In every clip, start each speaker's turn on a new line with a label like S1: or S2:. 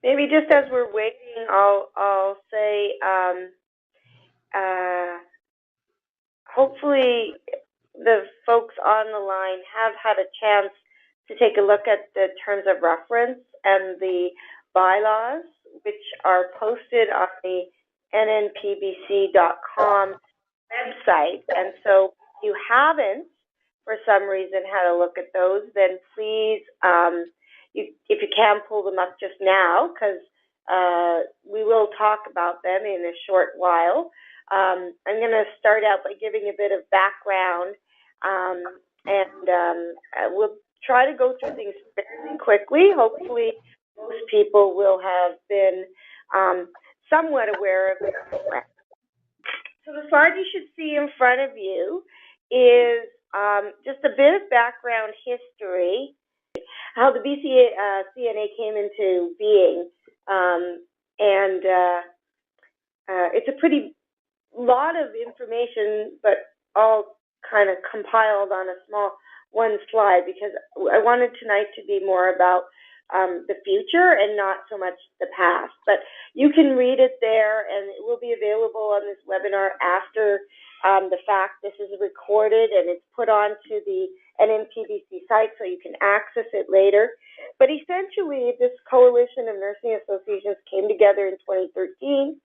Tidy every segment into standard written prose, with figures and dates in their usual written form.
S1: Maybe just as we're waiting, I'll say, hopefully the folks on the line have had a chance to take a look at the terms of reference and the bylaws, which are posted on the NNPBC.com website. And so if you haven't, for some reason, had a look at those, then please, if you can, pull them up just now, because we will talk about them in a short while. I'm going to start out by giving a bit of background, and we'll try to go through things fairly quickly. Hopefully, most people will have been somewhat aware of the program. So the slide you should see in front of you is just a bit of background history, how the BC CNA came into being, and it's a pretty lot of information, but all kind of compiled on a small one slide, because I wanted tonight to be more about the future and not so much the past. But you can read it there, and it will be available on this webinar after the fact. This is recorded, and it's put onto the NNPBC site, so you can access it later. But essentially, this coalition of nursing associations came together in 2013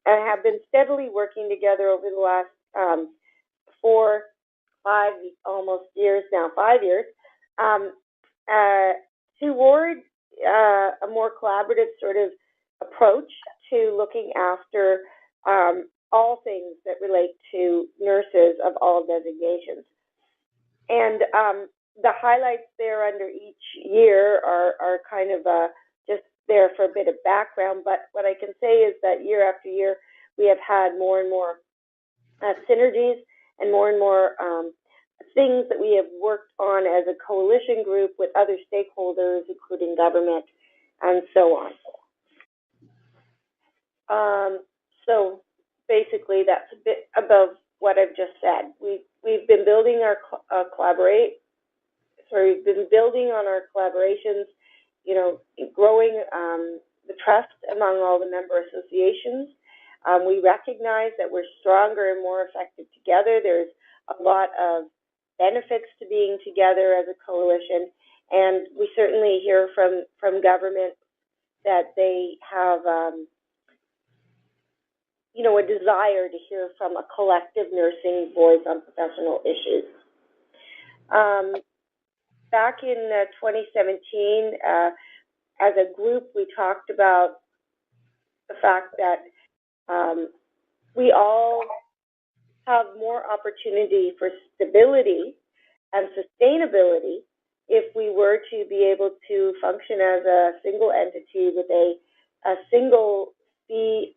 S1: and have been steadily working together over the last 5 years now, 5 years, toward a more collaborative sort of approach to looking after all things that relate to nurses of all designations. And the highlights there under each year are kind of just there for a bit of background, but what I can say is that year after year, we have had more and more synergies and more things that we have worked on as a coalition group with other stakeholders, including government, and so on. So basically, that's a bit above what I've just said. We've been building our we've been building on our collaborations, growing the trust among all the member associations. We recognize that we're stronger and more effective together. There's a lot of benefits to being together as a coalition, and we certainly hear from government that they have a desire to hear from a collective nursing voice on professional issues. Back in 2017, as a group, we talked about the fact that we all have more opportunity for stability and sustainability if we were to be able to function as a single entity with a single fee,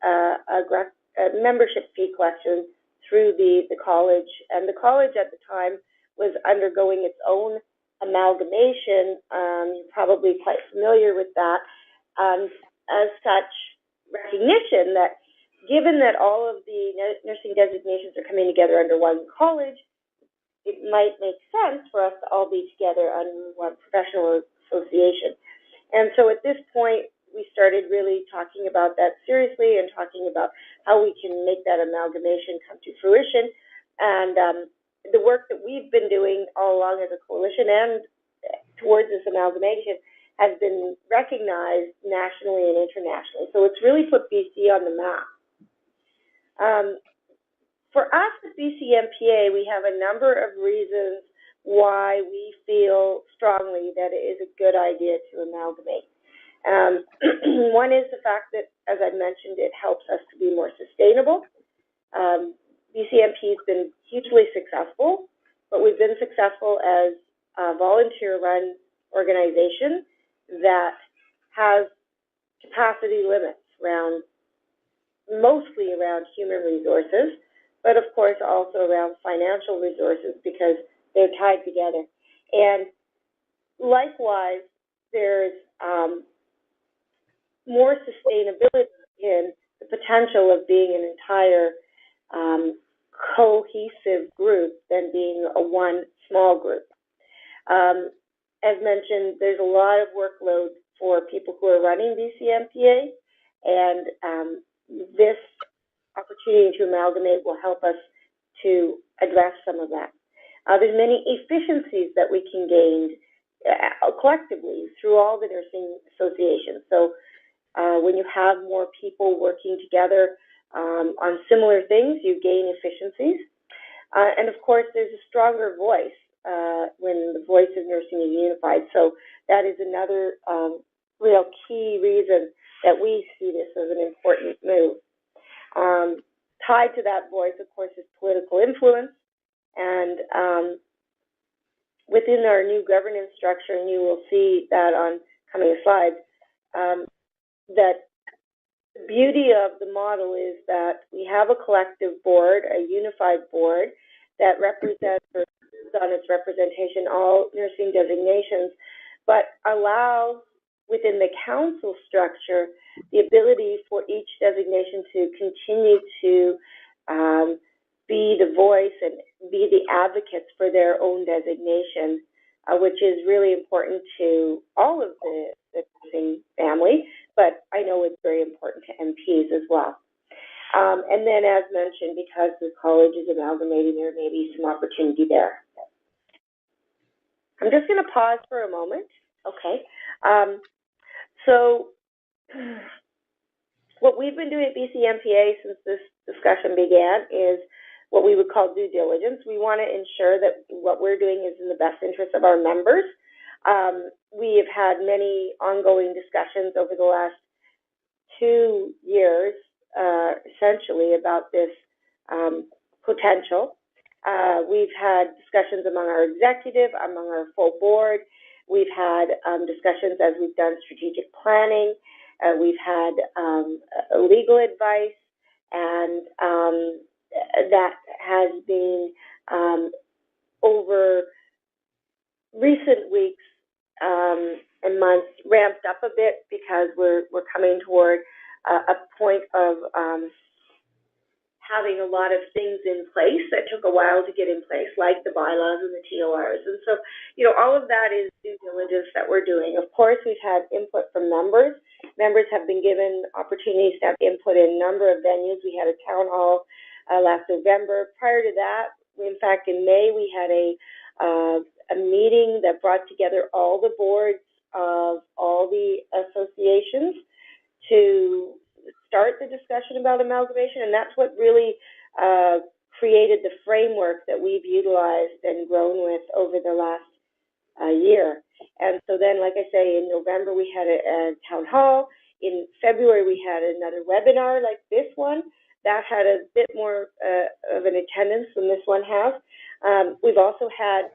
S1: membership fee collection through the college. And the college at the time was undergoing its own amalgamation. You're probably quite familiar with that. As such, recognition that given that all of the nursing designations are coming together under one college, it might make sense for us to all be together under one professional association. And so at this point, we started really talking about that seriously and talking about how we can make that amalgamation come to fruition. And the work that we've been doing all along as a coalition and towards this amalgamation has been recognized nationally and internationally. So it's really put BC on the map. For us at BCMPA, we have a number of reasons why we feel strongly that it is a good idea to amalgamate. One is the fact that, as I mentioned, it helps us to be more sustainable. BCMP has been hugely successful, but we've been successful as a volunteer-run organization that has capacity limits mostly around human resources, but of course also around financial resources because they're tied together. And likewise, there's more sustainability in the potential of being an entire cohesive group than being one small group. As mentioned, there's a lot of workload for people who are running BCMPA, and this opportunity to amalgamate will help us to address some of that. There's many efficiencies that we can gain collectively through all the nursing associations. So when you have more people working together on similar things, you gain efficiencies. And of course, there's a stronger voice when the voice of nursing is unified. So that is another real key reason that we see this as an important move. Tied to that voice, of course, is political influence. And within our new governance structure, and you will see that on coming slides, that the beauty of the model is that we have a collective board, a unified board, that represents or on its representation all nursing designations, but allows within the council structure the ability for each designation to continue to be the voice and be the advocates for their own designation, which is really important to all of the nursing family, but I know it's very important to MPs as well. And then, as mentioned, because the college is amalgamating, there may be some opportunity there. I'm just going to pause for a moment. Okay. So what we've been doing at BCMPA since this discussion began is what we would call due diligence. We want to ensure that what we're doing is in the best interest of our members. We have had many ongoing discussions over the last 2 years, essentially, about this potential. We've had discussions among our executive, among our full board. We've had discussions as we've done strategic planning. We've had legal advice, and that has been over recent weeks and months ramped up a bit because we're coming toward a point of having a lot of things in place that took a while to get in place, like the bylaws and the TORs. And so, all of that is due diligence that we're doing. Of course, we've had input from members. Members have been given opportunities to have input in a number of venues. We had a town hall last November. Prior to that, in fact, in May, we had a meeting that brought together all the boards of all the associations to start the discussion about amalgamation, and that's what really created the framework that we've utilized and grown with over the last year. And so then, like I say, in November we had a town hall. In February we had another webinar like this one. That had a bit more of an attendance than this one has. We've also had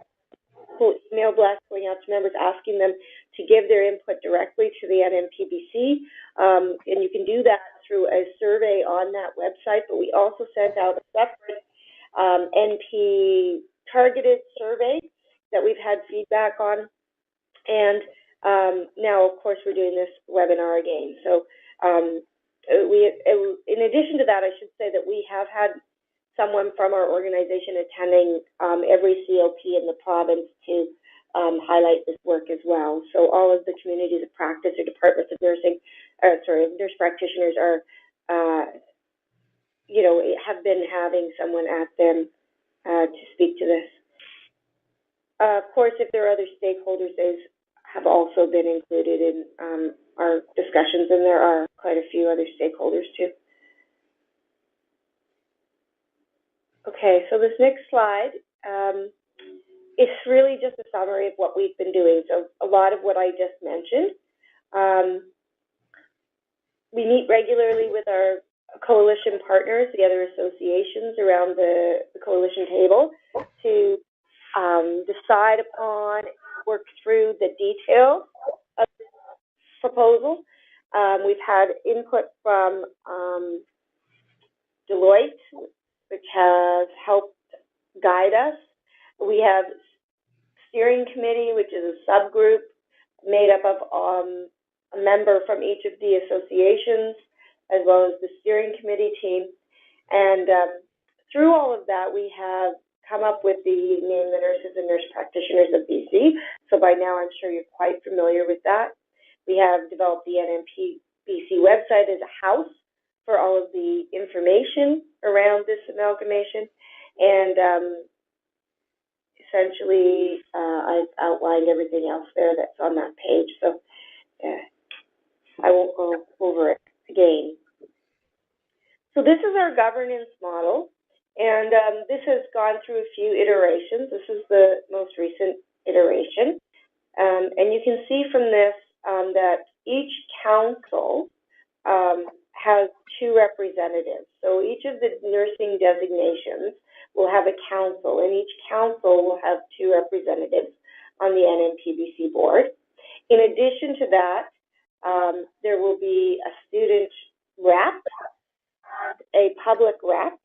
S1: email blasts going out to members asking them to give their input directly to the NNPBC, and you can do that through a survey on that website, but we also sent out a separate NP targeted survey that we've had feedback on, and now, of course, we're doing this webinar again. So in addition to that, I should say that we have had someone from our organization attending every COP in the province to highlight this work as well. So all of the communities of practice or departments of nursing, nurse practitioners are, have been having someone at them to speak to this. Of course, if there are other stakeholders, those have also been included in our discussions, and there are quite a few other stakeholders too. Okay, so this next slide is really just a summary of what we've been doing. So a lot of what I just mentioned. We meet regularly with our coalition partners, the other associations around the coalition table, to decide upon, work through the details of the proposal. We've had input from Deloitte, which has helped guide us. We have steering committee, which is a subgroup made up of a member from each of the associations, as well as the steering committee team. And through all of that, we have come up with the name the Nurses and Nurse Practitioners of BC. So by now, I'm sure you're quite familiar with that. We have developed the NNPBC website as a house for all of the information around this amalgamation. And essentially, I've outlined everything else there that's on that page, so I won't go over it again. So this is our governance model, and this has gone through a few iterations. This is the most recent iteration, and you can see from this that each council has 2 representatives. So each of the nursing designations will have a council, and each council will have 2 representatives on the NNPBC board. In addition to that, there will be a student rep, a public rep,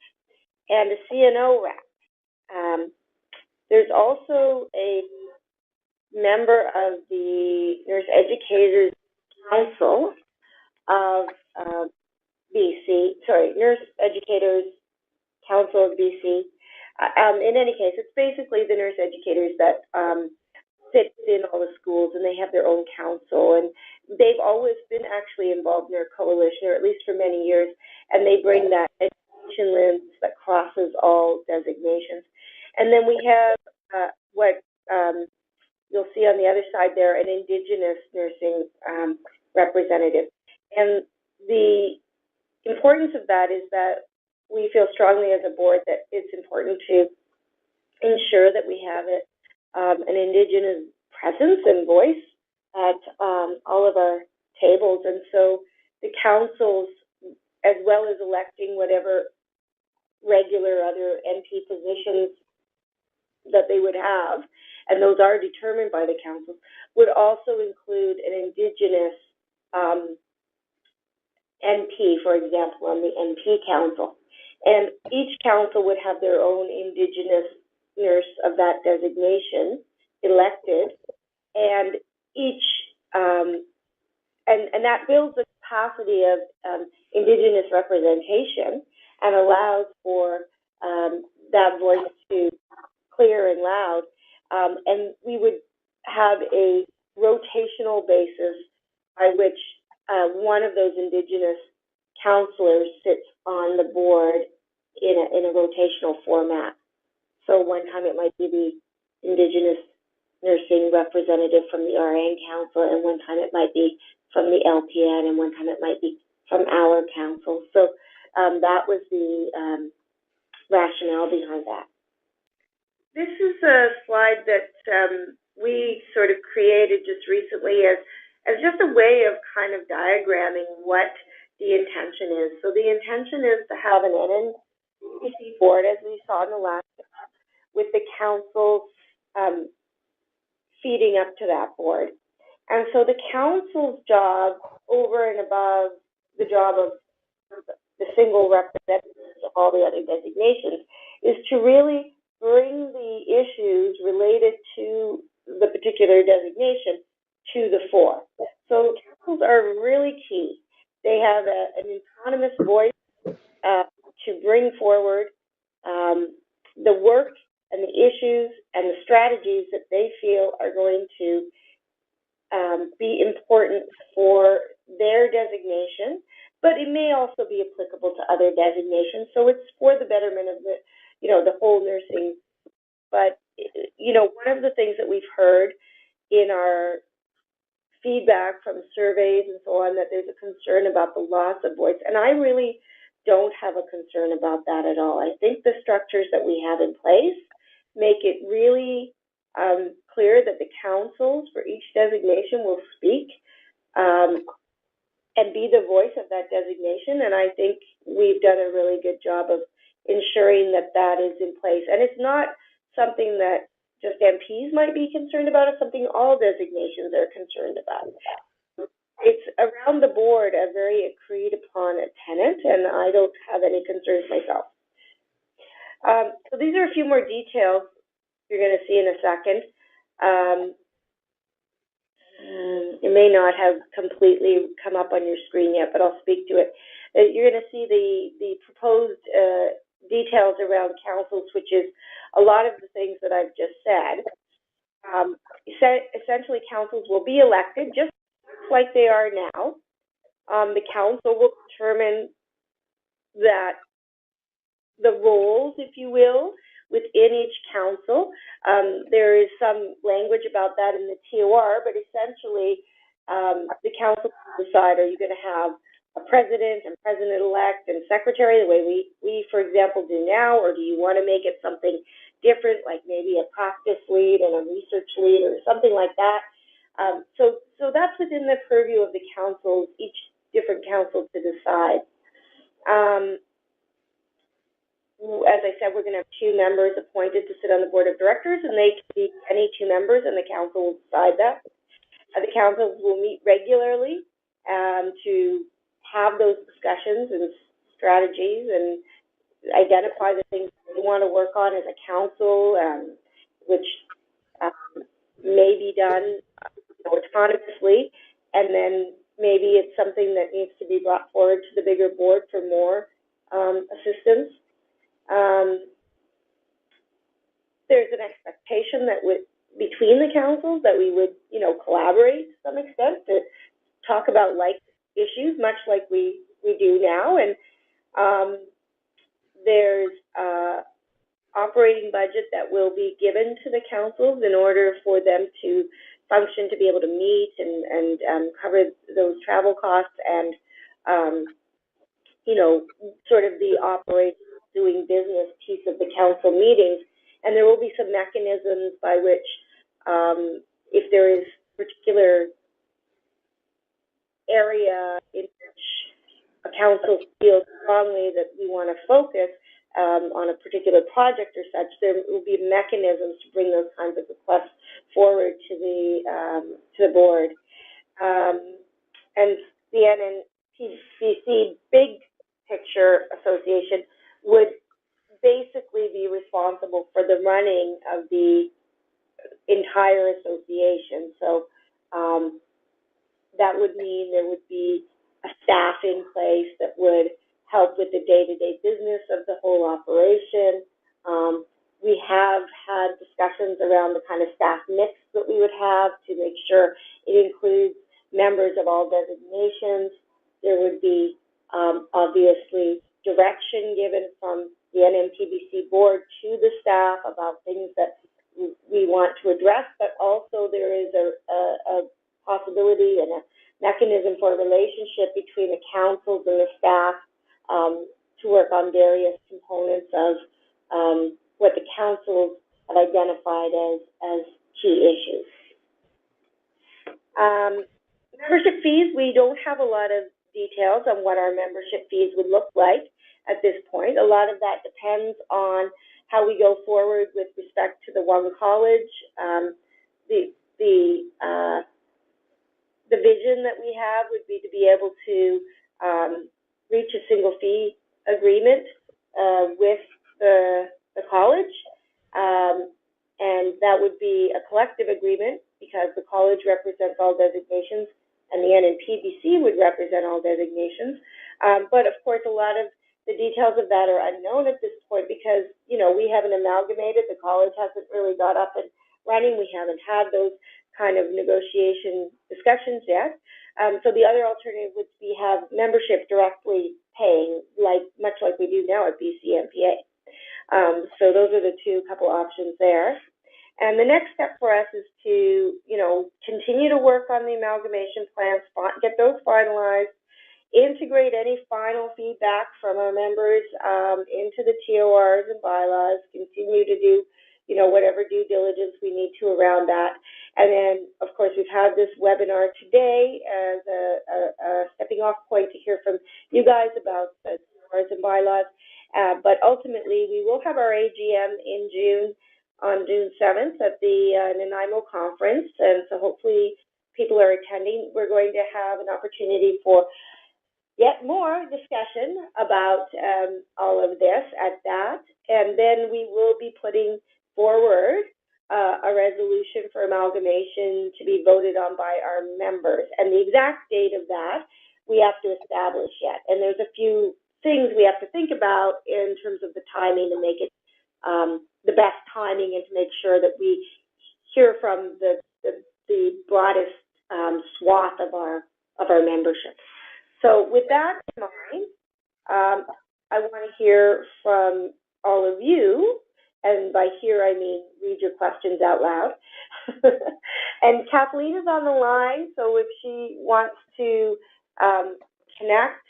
S1: and a CNO rep. There's also a member of the Nurse Educators Council of Nurse Educators Council of BC. In any case, it's basically the nurse educators that sit in all the schools, and they have their own council, and they've always been actually involved in their coalition, or at least for many years, and they bring that education lens that crosses all designations. And then we have what you'll see on the other side there, an Indigenous nursing representative. And the importance of that is that we feel strongly as a board that it's important to ensure that we have an Indigenous presence and voice at all of our tables. And so the councils, as well as electing whatever regular other NP positions that they would have, and those are determined by the council, would also include an Indigenous NP, for example, on the NP council. And each council would have their own Indigenous nurse of that designation elected, and each and that builds the capacity of Indigenous representation and allows for that voice to clear and loud. And we would have a rotational basis by which one of those Indigenous counselors sits on the board in a rotational format. So one time it might be the Indigenous nursing representative from the RN Council, and one time it might be from the LPN, and one time it might be from our council. So that was the rationale behind that. This is a slide that we sort of created just recently as just a way of kind of diagramming what the intention is. So the intention is to have an NNPBC board, as we saw in the last, with the councils feeding up to that board. And so the council's job, over and above the job of the single representatives of all the other designations, is to really bring the issues related to the particular designation to the fore. So councils are really key. They have an autonomous voice to bring forward the work and the issues and the strategies that they feel are going to be important for their designation, but it may also be applicable to other designations. So it's for the betterment of the whole nursing. But one of the things that we've heard in our feedback from surveys and so on, that there's a concern about the loss of voice, and I really don't have a concern about that at all. I think the structures that we have in place make it really clear that the councils for each designation will speak and be the voice of that designation, and I think we've done a really good job of ensuring that that is in place. And it's not something that just MPs might be concerned about, it's something all designations are concerned about. It's around the board a very agreed upon tenet, and I don't have any concerns myself. So these are a few more details you're going to see in a second. It may not have completely come up on your screen yet, but I'll speak to it. You're going to see the proposed details around councils, which is a lot of the things that I've just said. Essentially, councils will be elected just like they are now. The council will determine that the roles, if you will, within each council. There is some language about that in the TOR, but essentially the council will decide, are you going to have a president and president-elect and secretary the way we, for example, do now, or do you want to make it something different, like maybe a practice lead and a research lead or something like that? So that's within the purview of the councils, each different council to decide. As I said, we're going to have 2 members appointed to sit on the board of directors, and they can be any 2 members, and the council will decide that. The councils will meet regularly to have those discussions and strategies and identify the things we want to work on as a council, which may be done autonomously, and then maybe it's something that needs to be brought forward to the bigger board for more assistance. There's an expectation that between the councils that we would, collaborate to some extent to talk about like issues, much like we do now. And there's operating budget that will be given to the councils in order for them to function, to be able to meet and cover those travel costs and, sort of the operating, doing business piece of the council meetings. And there will be some mechanisms by which, if there is a particular area in which a council feels strongly that we want to focus on a particular project or such, there will be mechanisms to bring those kinds of requests forward to the board. And the NNPBC Big Picture Association would basically be responsible for the running of the entire association. So that would mean there would be a staff in place that would help with the day-to-day business of the whole operation. We have had discussions around the kind of staff mix that we would have to make sure it includes members of all designations. There would be obviously direction given from the NNPBC board to the staff about things that we want to address, but also there is a possibility and a mechanism for a relationship between the councils and the staff to work on various components of what the councils have identified as key issues. Membership fees, we don't have a lot of details on what our membership fees would look like at this point. A lot of that depends on how we go forward with respect to the one college. The vision that we have would be to be able to reach a single fee agreement with the college, and that would be a collective agreement because the college represents all designations and the NNPBC would represent all designations. But of course, a lot of the details of that are unknown at this point because, we haven't amalgamated. The college hasn't really got up and running. We haven't had those kind of negotiation discussions yet. So the other alternative would be have membership directly paying, much like we do now at BCMPA. So those are the couple options there. And the next step for us is to, continue to work on the amalgamation plans, get those finalized, integrate any final feedback from our members into the TORs and bylaws, continue to do, whatever due diligence we need to around that. And then, of course, we've had this webinar today as a stepping off point to hear from you guys about the TORs and bylaws. But ultimately, we will have our AGM in June, on June 7th at the Nanaimo conference. And so hopefully people are attending. We're going to have an opportunity for yet more discussion about all of this at that. And then we will be putting forward a resolution for amalgamation to be voted on by our members. And the exact date of that we have to establish yet. And there's a few things we have to think about in terms of the timing to make it the best timing and to make sure that we hear from the broadest swath of our membership. So with that in mind, I want to hear from all of you, and by here I mean read your questions out loud. And Kathleen is on the line, so if she wants to connect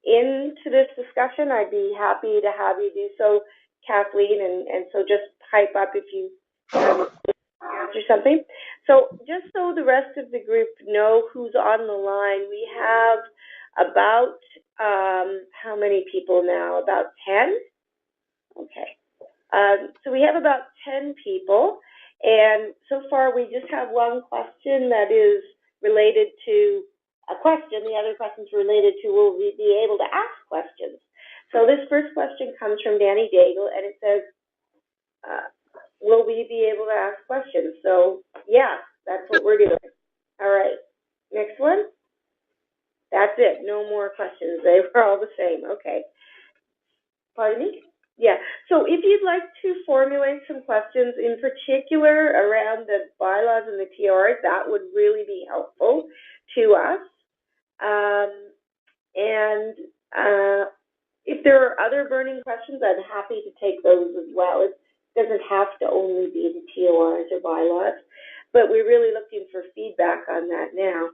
S1: into this discussion, I'd be happy to have you do so, Kathleen, and so just pipe up if you answer something. So just so the rest of the group know who's on the line, we have about, how many people now? About 10? Okay. So we have about 10 people, and so far we just have one question that is related to a question. The other question's related to will we be able to ask questions. So this first question comes from Danny Daigle, and it says, will we be able to ask questions? So yeah, that's what we're doing. All right, next one. That's it, no more questions. They were all the same. Okay. Pardon me? Yeah, so if you'd like to formulate some questions in particular around the bylaws and the TRs, that would really be helpful to us. If there are other burning questions, I'm happy to take those as well. It doesn't have to only be the TORs or bylaws, but we're really looking for feedback on that now.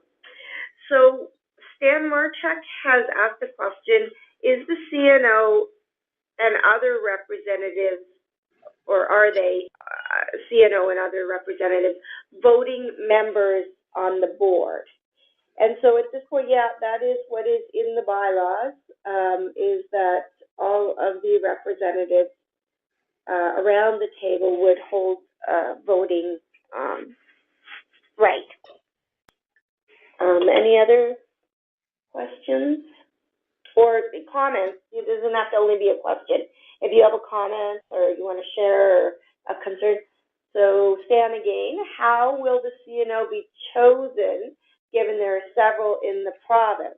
S1: So Stan Marchuk has asked the question, is the CNO and other representatives, or are they CNO and other representatives, voting members on the board? And so at this point, yeah, that is what is in the bylaws, is that all of the representatives around the table would hold voting right. Any other questions or comments? It doesn't have to only be a question. If you have a comment or you want to share a concern. So Stan, again, how will the CNO be chosen given there are several in the province?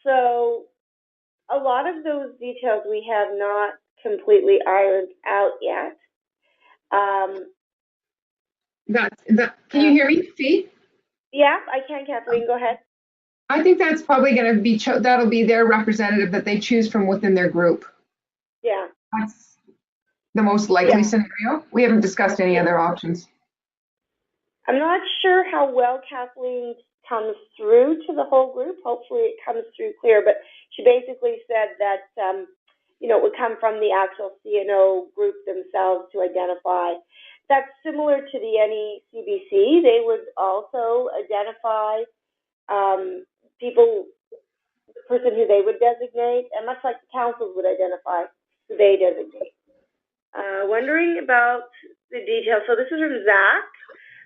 S1: So a lot of those details we have not completely ironed out yet.
S2: Can you hear me, Fee?
S1: Yeah, I can, Kathleen, go ahead.
S2: I think that's probably going to be, that'll be their representative that they choose from within their group.
S1: Yeah.
S2: That's the most likely scenario. We haven't discussed any other options.
S1: I'm not sure how well Kathleen comes through to the whole group. Hopefully it comes through clear, but she basically said that, you know, it would come from the actual CNO group themselves to identify. That's similar to the NECBC. They would also identify people, the person who they would designate, and much like the councils would identify who they designate. Wondering about the details. So this is from Zach.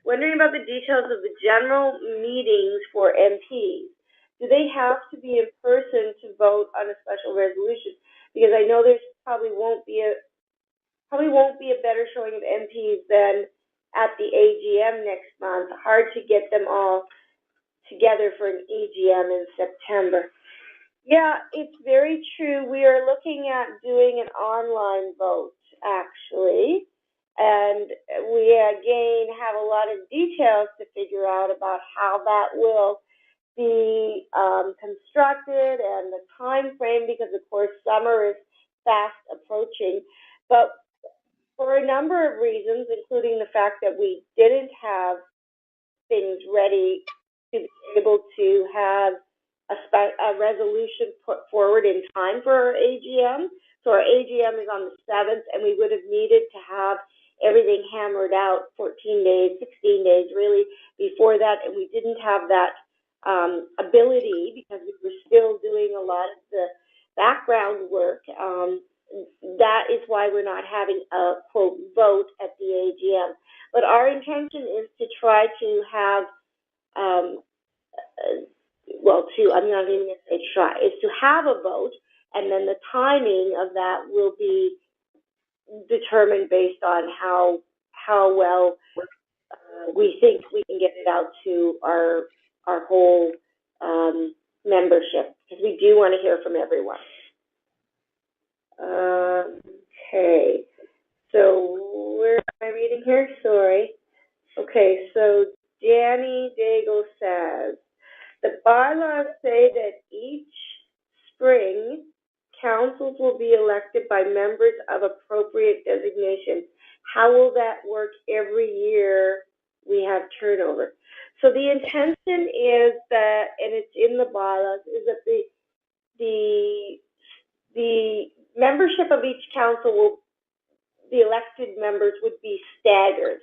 S1: Wondering about the details of the general meetings for MPs. Do they have to be in person to vote on a special resolution? Because I know there's probably won't be a better showing of MPs than at the AGM next month. Hard to get them all together for an AGM in September. Yeah, it's very true. We are looking at doing an online vote, actually. And we, again, have a lot of details to figure out about how that will be constructed and the time frame, because, of course, summer is fast approaching. But for a number of reasons, including the fact that we didn't have things ready to be able to have a resolution put forward in time for our AGM. So our AGM is on the 7th, and we would have needed to have everything hammered out 14 days, 16 days, really, before that, and we didn't have that ability because we were still doing a lot of the background work. That is why we're not having a, quote, vote at the AGM. But our intention is to try to have, I'm not even going to say try, is to have a vote, and then the timing of that will be determined based on how well we think we can get it out to our whole membership, because we do want to hear from everyone. Okay, so where am I reading here? Sorry. Okay, so Danny Daigle says, the bylaws say that each spring, councils will be elected by members of appropriate designation. How will that work every year we have turnover? So the intention is that, and it's in the bylaws, is that the membership of each council will, the elected members would be staggered.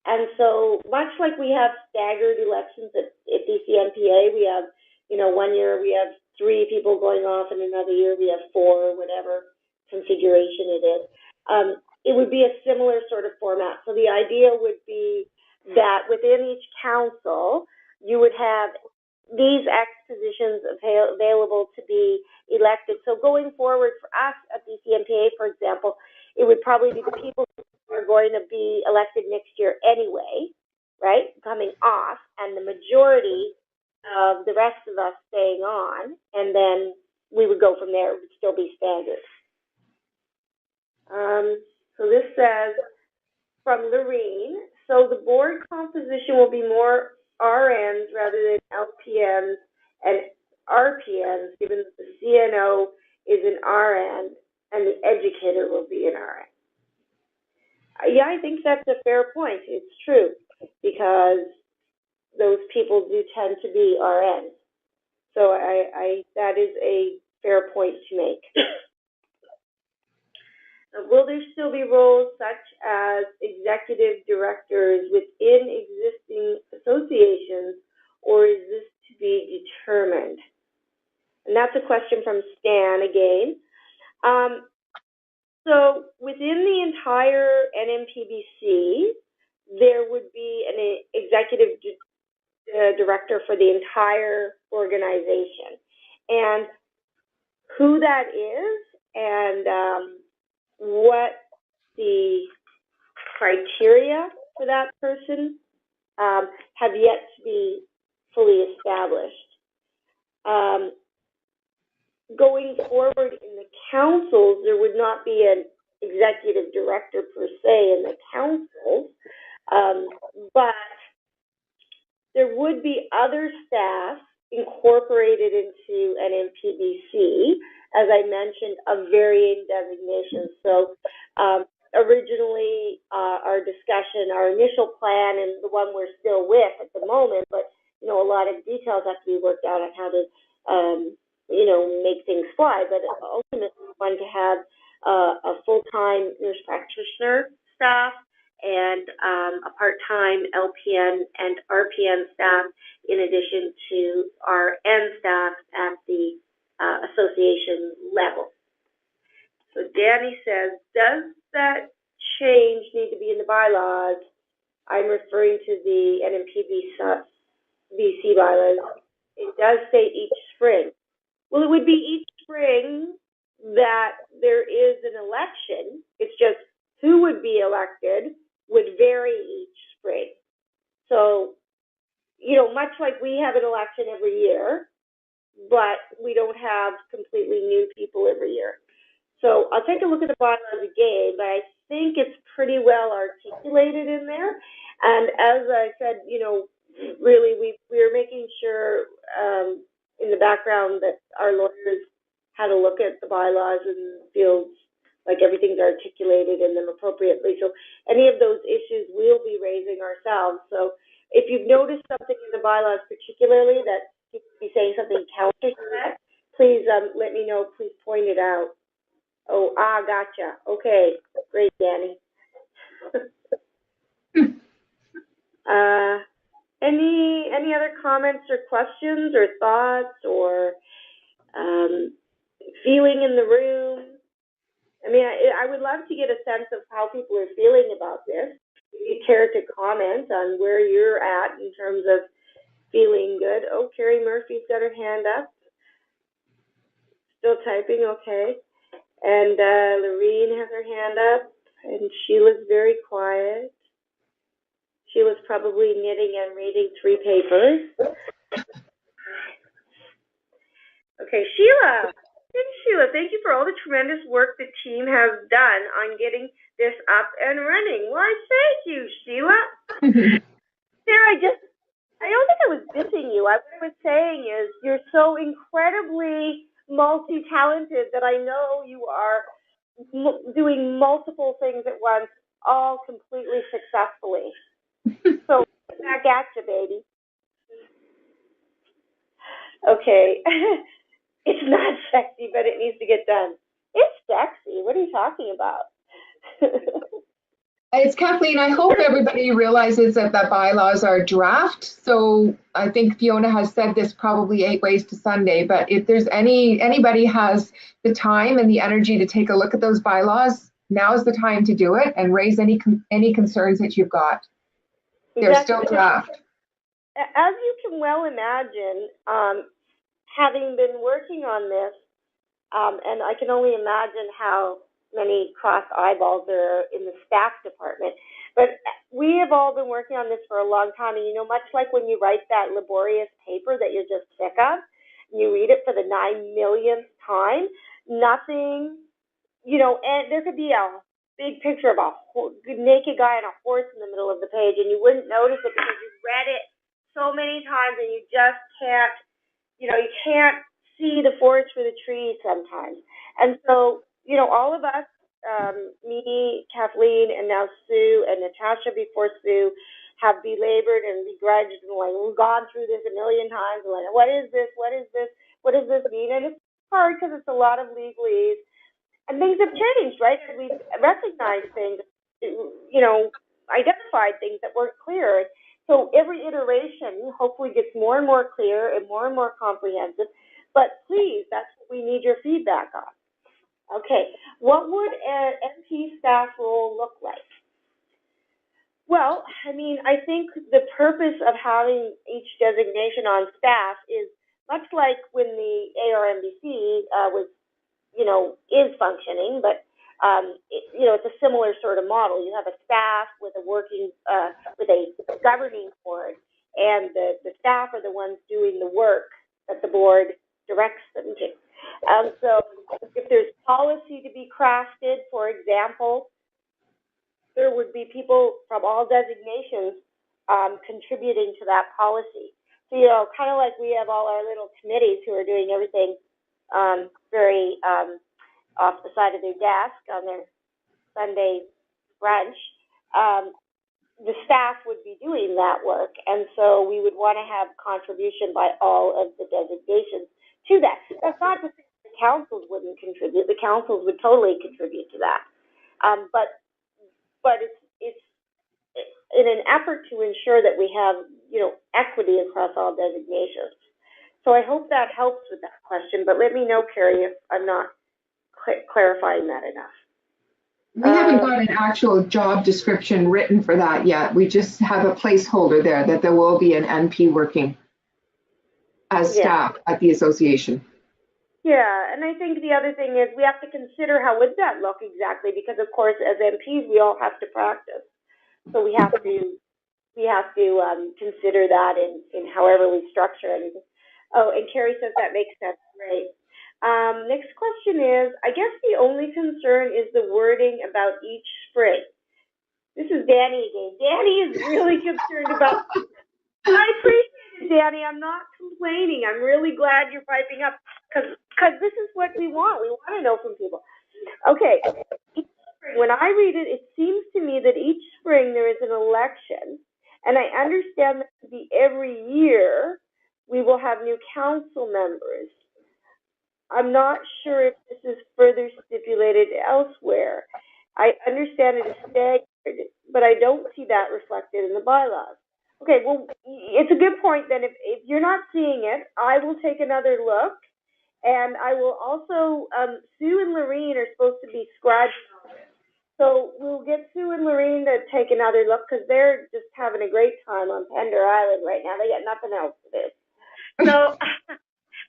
S1: And so much like we have staggered elections at BCMPA, we have, 1 year we have 3 people going off and another year we have 4, whatever configuration it is. It would be a similar sort of format. So the idea would be that within each council, you would have these X positions available to be elected. So going forward for us at BCMPA, for example, it would probably be the people who are going to be elected next year anyway, right, coming off, and the majority of the rest of us staying on, and then we would go from there. It would still be staggered. So this says, from Lorene, so the board composition will be more RNs rather than LPNs and RPNs, given that the CNO is an RN and the educator will be an RN. Yeah, I think that's a fair point. It's true, because those people do tend to be RNs. So that is a fair point to make. Will there still be roles such as executive directors within existing associations, or is this to be determined? And that's a question from Stan again. So within the entire NNPBC, there would be an executive director for the entire organization. And who that is and what the criteria for that person have yet to be fully established. Going forward in the councils, there would not be an executive director per se in the councils, but there would be other staff incorporated into NNPBC, as I mentioned, of varying designations. So originally our discussion, our initial plan, and the one we're still with at the moment, but a lot of details have to be worked out on how to make things fly. But ultimately we want to have a full-time nurse practitioner staff and a part-time LPN and RPN staff, in addition to our RN staff at the association level. So Danny says, does that change need to be in the bylaws? I'm referring to the NNPBC bylaws. It does say each spring. Well, it would be each spring that there is an election. It's just who would be elected would vary each spring. So, much like we have an election every year, but we don't have completely new people every year. So I'll take a look at the bylaws again, but I think it's pretty well articulated in there. And as I said, really we're making sure in the background that our lawyers had a look at the bylaws and feels like everything's articulated in them appropriately. So any of those issues we'll be raising ourselves. So if you've noticed something in the bylaws particularly that you could be saying something counter to that, please let me know. Please point it out. Oh, gotcha. Okay, great, Danny. Any other comments or questions or thoughts or feeling in the room? I mean, I would love to get a sense of how people are feeling about this. If you care to comment on where you're at in terms of feeling good. Oh, Kerry Murphy's got her hand up. Still typing, okay. And Lorene has her hand up, and Sheila's very quiet. Sheila's probably knitting and reading 3 papers. Okay, Sheila. Sheila, thank you for all the tremendous work the team has done on getting this up and running. Why, thank you, Sheila. There, I just I don't think I was dissing you. What I was saying is you're so incredibly multi-talented that I know you are doing multiple things at once, all completely successfully. So back at you, baby. Okay. It's not sexy, but it needs to get done. It's sexy. What are you talking about?
S2: It's Kathleen. I hope everybody realizes that the bylaws are draft. So I think Fiona has said this probably 8 ways to Sunday, but if there's anybody has the time and the energy to take a look at those bylaws, now's the time to do it and raise any concerns that you've got. They're still draft.
S1: As you can well imagine, having been working on this, and I can only imagine how many cross eyeballs there are in the staff department. But we have all been working on this for a long time, and much like when you write that laborious paper that you're just sick of, and you read it for the 9 millionth time, nothing, and there could be a big picture of a naked guy on a horse in the middle of the page, and you wouldn't notice it because you read it so many times, and you just can't, you can't see the forest for the trees sometimes. And so, all of us, me, Kathleen, and now Sue and Natasha before Sue, have belabored and begrudged and we've gone through this a million times. And what is this? What is this? What does this mean? And it's hard because it's a lot of legalese. And things have changed, right? We've recognized things, identified things that weren't clear. So every iteration hopefully gets more and more clear and more comprehensive. But please, that's what we need your feedback on. Okay, what would an MP staff role look like? Well, I think the purpose of having each designation on staff is much like when the ARMBC was, is functioning, but it's a similar sort of model. You have a staff with a working, with a governing board, and the staff are the ones doing the work that the board directs them to. So if there's policy to be crafted, for example, there would be people from all designations contributing to that policy. So, kind of like we have all our little committees who are doing everything very off the side of their desk on their Sunday brunch, the staff would be doing that work. And so we would want to have contribution by all of the designations to that. That's not to say the councils wouldn't contribute. The councils would totally contribute to that. But it's in an effort to ensure that we have, equity across all designations. So I hope that helps with that question, but let me know, Kerry, if I'm not clarifying that enough.
S2: We haven't got an actual job description written for that yet. We just have a placeholder there that there will be an NP working as staff at the association.
S1: Yeah, and I think the other thing is we have to consider how would that look exactly, because of course as MPs we all have to practice. So we have to consider that in however we structure anything. Oh, and Kerry says that makes sense. Great. Next question is, I guess the only concern is the wording about each spring. This is Danny again. Danny is really concerned about, I appreciate it, Danny. I'm not complaining. I'm really glad you're piping up because this is what we want. We want to know from people. Okay. When I read it, it seems to me that each spring there is an election, and I understand that to be every year we will have new council members. I'm not sure if this is further stipulated elsewhere. I understand it is staggered, but I don't see that reflected in the bylaws. Okay, well, it's a good point then. If you're not seeing it, I will take another look, and I will also, Sue and Lorene are supposed to be scribes. So we'll get Sue and Lorene to take another look because they're just having a great time on Pender Island right now. They got nothing else to do. So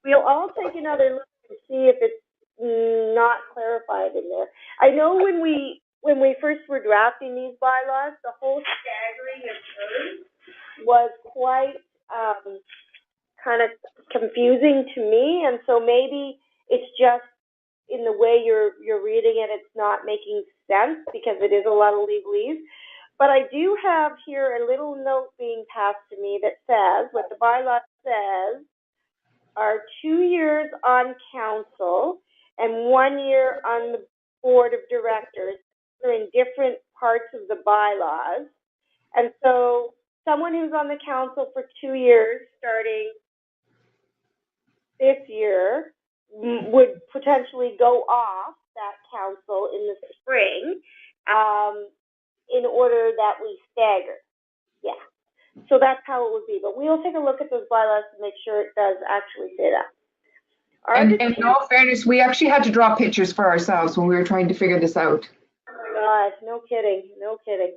S1: we'll all take another look and see if it's not clarified in there. I know when we first were drafting these bylaws, the whole staggering of terms was quite kind of confusing to me, and so maybe it's just in the way you're reading it, it's not making sense because it is a lot of legalese. But I do have here a little note being passed to me that says, what the bylaw says are 2 years on council and 1 year on the board of directors. They're in different parts of the bylaws. And so someone who's on the council for 2 years, starting this year, would potentially go off that council in the spring in order that we stagger. Yeah. So that's how it would be. But we'll take a look at those bylaws to make sure it does actually say that.
S2: And in all fairness, we actually had to draw pictures for ourselves when we were trying to figure this out.
S1: Oh my God, no kidding, no kidding.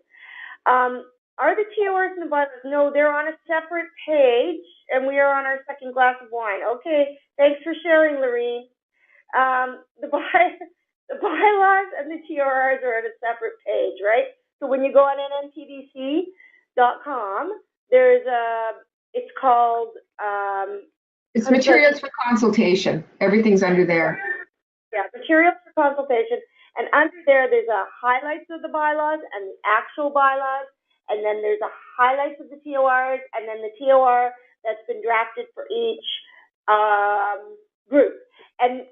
S1: Are the TORs in the bylaws? No, they're on a separate page, and we are on our second glass of wine. Okay, thanks for sharing, Lorene. The bylaws and the TORs are on a separate page, right? So when you go on NNPBC.com, there's it's called...
S2: it's materials for consultation. Everything's under there.
S1: Yeah, materials for consultation. And under there, there's a highlights of the bylaws and the actual bylaws. And then there's a highlights of the TORs, and then the TOR that's been drafted for each group. And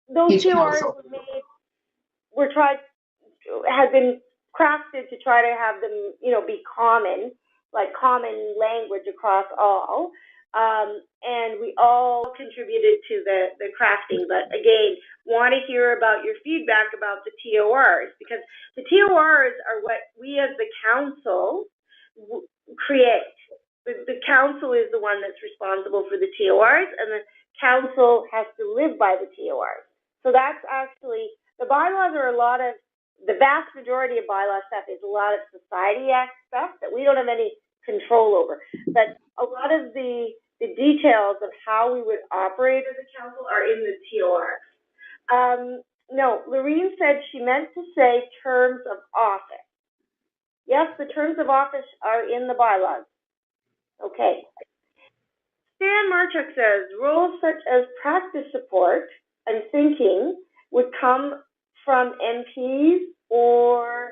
S1: those TORs have been crafted to try to have them, be common, like common language across all. And we all contributed to the crafting, but again, want to hear about your feedback about the TORs, because the TORs are what we as the council create. The council is the one that's responsible for the TORs, and the council has to live by the TORs. So that's actually, the bylaws are the vast majority of bylaw stuff is a lot of society act stuff that we don't have any control over. But a lot of the details of how we would operate as a council are in the TOR. No, Lorene said she meant to say terms of office. Yes, the terms of office are in the bylaws. Okay. Stan Marchuk says roles such as practice support and thinking would come from MPs or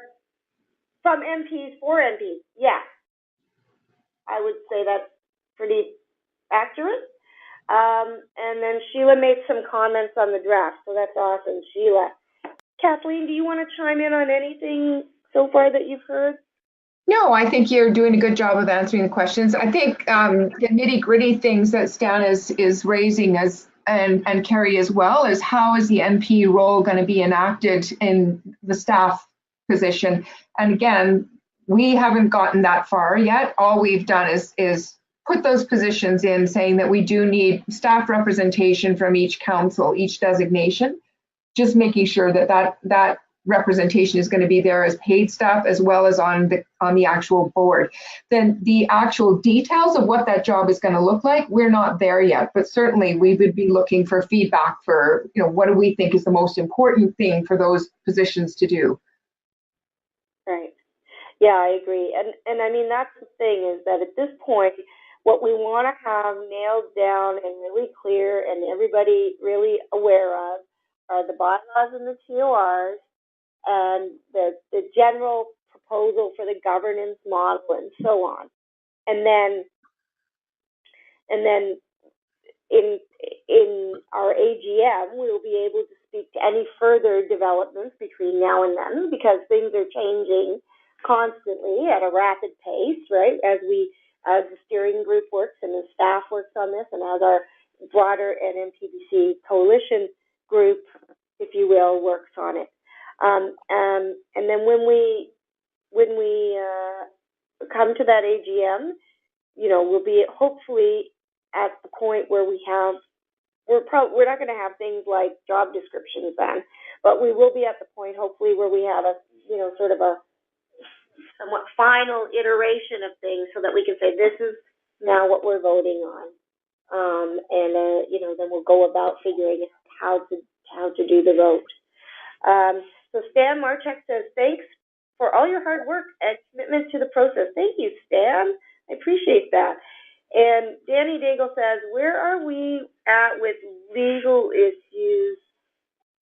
S1: from MPs for MPs. Yeah, I would say that's pretty accurate. And then Sheila made some comments on the draft, so that's awesome, Sheila. Kathleen, do you want to chime in on anything so far that you've heard?
S2: No, I think you're doing a good job of answering the questions. I think the nitty-gritty things that Stan is raising and Kerry as well is how is the MP role going to be enacted in the staff position? And again, we haven't gotten that far yet. All we've done is put those positions in, saying that we do need staff representation from each council, each designation, just making sure that representation is going to be there as paid staff as well as on the actual board. Then the actual details of what that job is going to look like, we're not there yet, but certainly we would be looking for feedback for, what do we think is the most important thing for those positions to do.
S1: Right. Yeah, I agree. And I mean, that's the thing, is that at this point, what we want to have nailed down and really clear and everybody really aware of are the bylaws and the TORs and the general proposal for the governance model and so on. And then in our AGM, we'll be able to speak to any further developments between now and then, because things are changing constantly at a rapid pace, right? As the steering group works and the staff works on this, and as our broader NNPBC coalition group, if you will, works on it. And then when we come to that AGM, we'll be hopefully at the point where we're not going to have things like job descriptions then, but we will be at the point hopefully where we have a sort of a somewhat final iteration of things, so that we can say this is now what we're voting on, and then we'll go about figuring out how to do the vote. So Stan Marchuk says, thanks for all your hard work and commitment to the process. Thank you, Stan. I appreciate that. And Danny Daigle says, where are we at with legal issues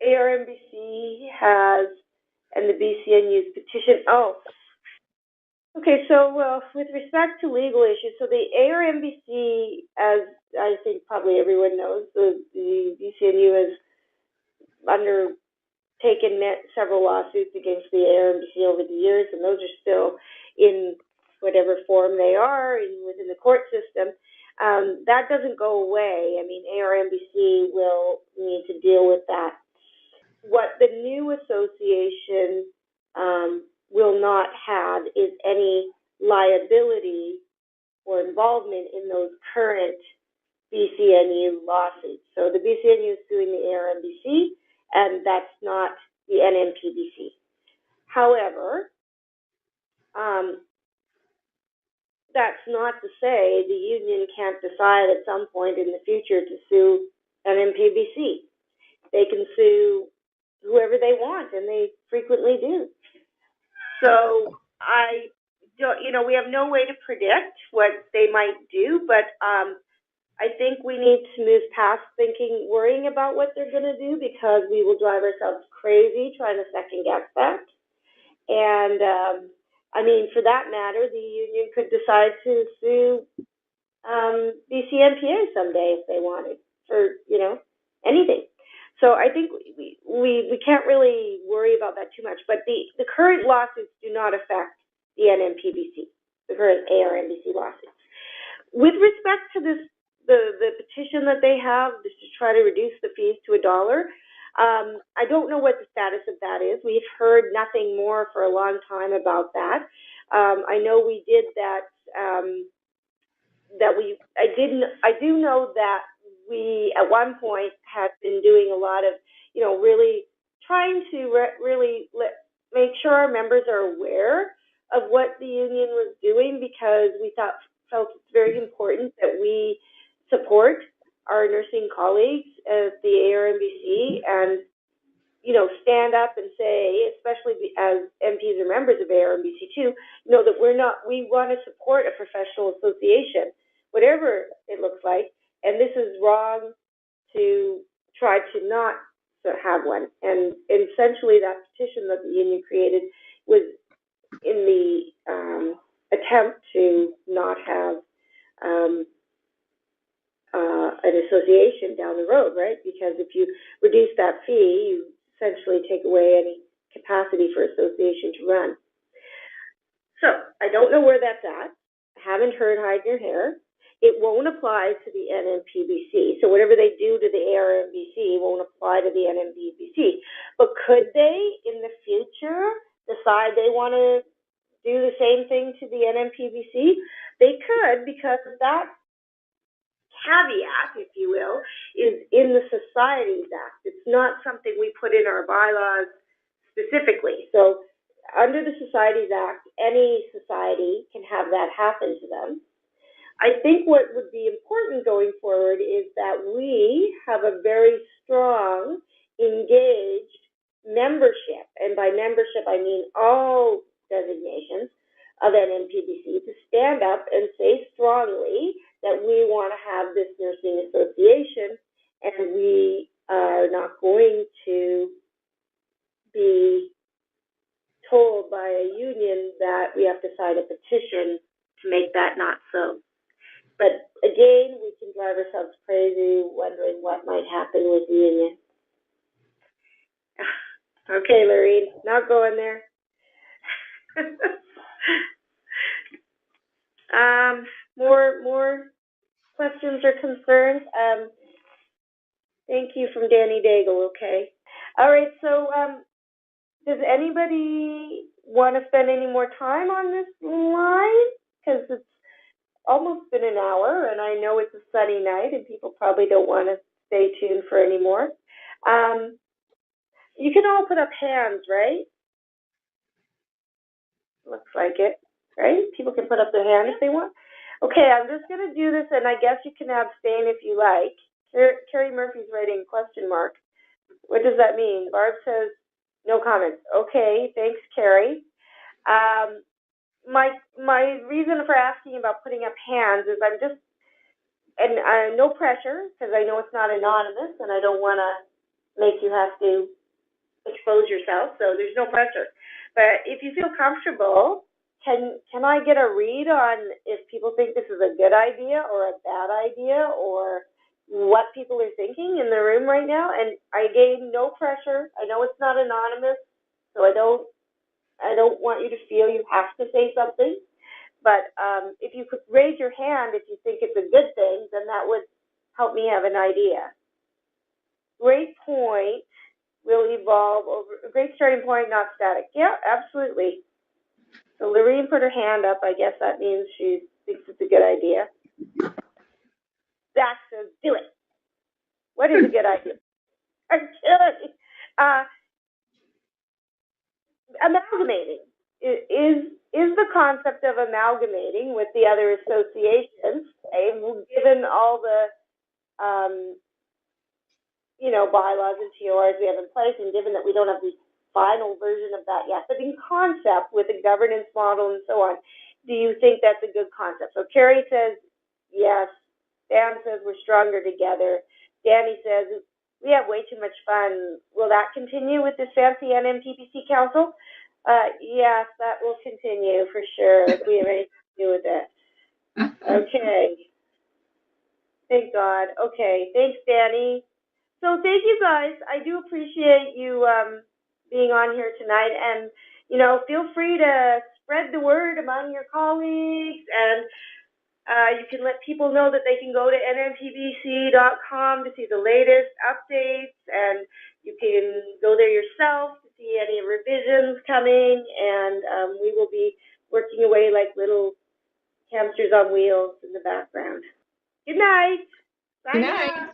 S1: ARMBC has and the BCNU's petition? Oh, Okay, so with respect to legal issues, so the ARMBC, as I think probably everyone knows, the BCNU has undertaken several lawsuits against the ARMBC over the years, and those are still in whatever form they are within the court system. That doesn't go away. I mean, ARMBC will need to deal with that. What the new association will not have is any liability or involvement in those current BCNU lawsuits. So the BCNU is suing the ARMBC, and that's not the NNPBC. However, that's not to say the union can't decide at some point in the future to sue NNPBC. They can sue whoever they want, and they frequently do. So I don't, we have no way to predict what they might do, but I think we need to move past worrying about what they're going to do, because we will drive ourselves crazy trying to second guess that. And I mean, for that matter, the union could decide to sue BCNPA someday if they wanted for, anything. So I think we can't really worry about that too much. But the current lawsuits do not affect the NNPBC, the current ARMBC lawsuits. With respect to this, the petition that they have is to try to reduce the fees to $1. I don't know what the status of that is. We've heard nothing more for a long time about that. I know we did that. I do know that we at one point had been doing a lot of, really trying to make sure our members are aware of what the union was doing, because we felt it's very important that we support our nursing colleagues at the ARMBC and, stand up and say, especially as MPs or members of ARMBC too, that we want to support a professional association, whatever it looks like, and this is wrong to try to not have one. And essentially that petition that the union created was in the attempt to not have an association down the road, right? Because if you reduce that fee, you essentially take away any capacity for association to run. So I don't know where that's at. I haven't heard hide your hair. It won't apply to the NNPBC. So whatever they do to the ARMBC won't apply to the NNPBC. But could they, in the future, decide they want to do the same thing to the NNPBC? They could, because that caveat, if you will, is in the Societies Act. It's not something we put in our bylaws specifically. So under the Societies Act, any society can have that happen to them. I think what would be important going forward is that we have a very strong, engaged membership, and by membership I mean all designations of NNPBC, to stand up and say strongly that we want to have this nursing association, and we are not going to be told by a union that we have to sign a petition to make that not so. But again, we can drive ourselves crazy wondering what might happen with the union. Okay, Lorene, not going there. More questions or concerns? Thank you from Danny Daigle, okay. All right, so does anybody want to spend any more time on this line? Because it's almost been an hour, and I know it's a sunny night, and people probably don't want to stay tuned for any more. You can all put up hands, right? Looks like it, right? People can put up their hand if they want. Okay, I'm just going to do this, and I guess you can abstain if you like. Kerry Murphy's writing question mark. What does that mean? Barb says no comments. Okay, thanks, Kerry. My reason for asking about putting up hands is I'm just, and no pressure, because I know it's not anonymous, and I don't want to make you have to expose yourself, so there's no pressure. But if you feel comfortable can I get a read on if people think this is a good idea or a bad idea, or what people are thinking in the room right now? And I gave no pressure. I know it's not anonymous, so I don't want you to feel you have to say something. But if you could raise your hand if you think it's a good thing, then that would help me have an idea. Great point. Will evolve over a great starting point, not static. Yeah, absolutely. So Lorene put her hand up. I guess that means she thinks it's a good idea. Zach says, do it. What is a good idea? I'm kidding. Amalgamating is the concept of amalgamating with the other associations, given all the bylaws and TORs we have in place, and given that we don't have the final version of that yet, but in concept with a governance model and so on, do you think that's a good concept? So Kerry says yes. Dan says we're stronger together. Danny says we have way too much fun. Will that continue with this fancy NNPBC council? Yes, that will continue for sure if we have anything to do with it. Okay. Thank God. Okay. Thanks, Danny. So thank you guys. I do appreciate you being on here tonight, and feel free to spread the word among your colleagues, and you can let people know that they can go to nnpbc.com to see the latest updates, and you can go there yourself to see any revisions coming, and we will be working away like little hamsters on wheels in the background. Good night. Bye.
S2: Good night.
S1: Now.